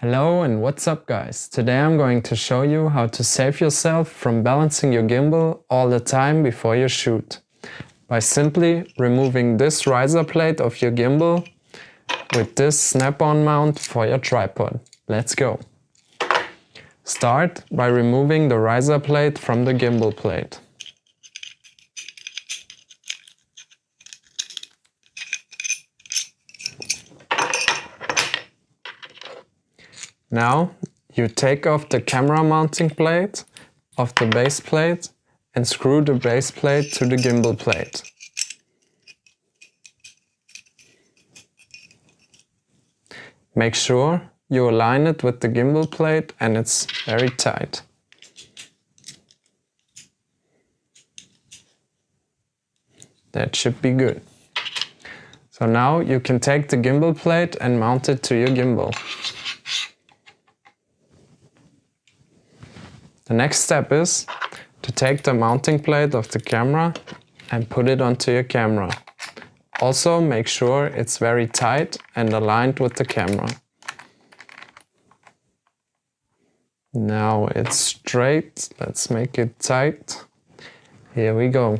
Hello and what's up guys? Today I'm going to show you how to save yourself from balancing your gimbal all the time before you shoot. By simply removing this riser plate of your gimbal with this snap-on mount for your tripod. Let's go! Start by removing the riser plate from the gimbal plate. Now you take off the camera mounting plate of the base plate and screw the base plate to the gimbal plate. Make sure you align it with the gimbal plate and it's very tight. That should be good. So now you can take the gimbal plate and mount it to your gimbal. The next step is to take the mounting plate of the camera and put it onto your camera. Also make sure it's very tight and aligned with the camera. Now it's straight, let's make it tight. Here we go.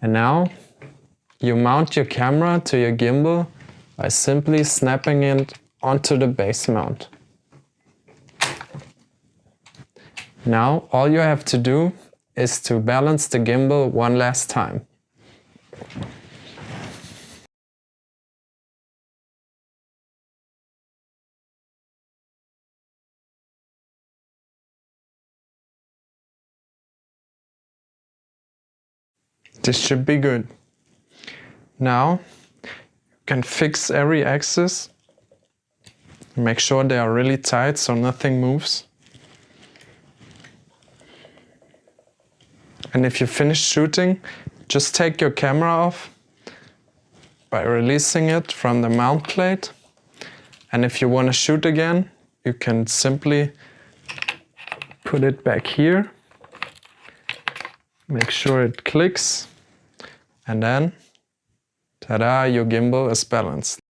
And now you mount your camera to your gimbal by simply snapping it onto the base mount. Now all you have to do is to balance the gimbal one last time. This should be good. Now you can fix every axis. Make sure they are really tight so nothing moves. And if you finish shooting, just take your camera off by releasing it from the mount plate. And if you want to shoot again, you can simply put it back here. Make sure it clicks. And then, ta-da, your gimbal is balanced.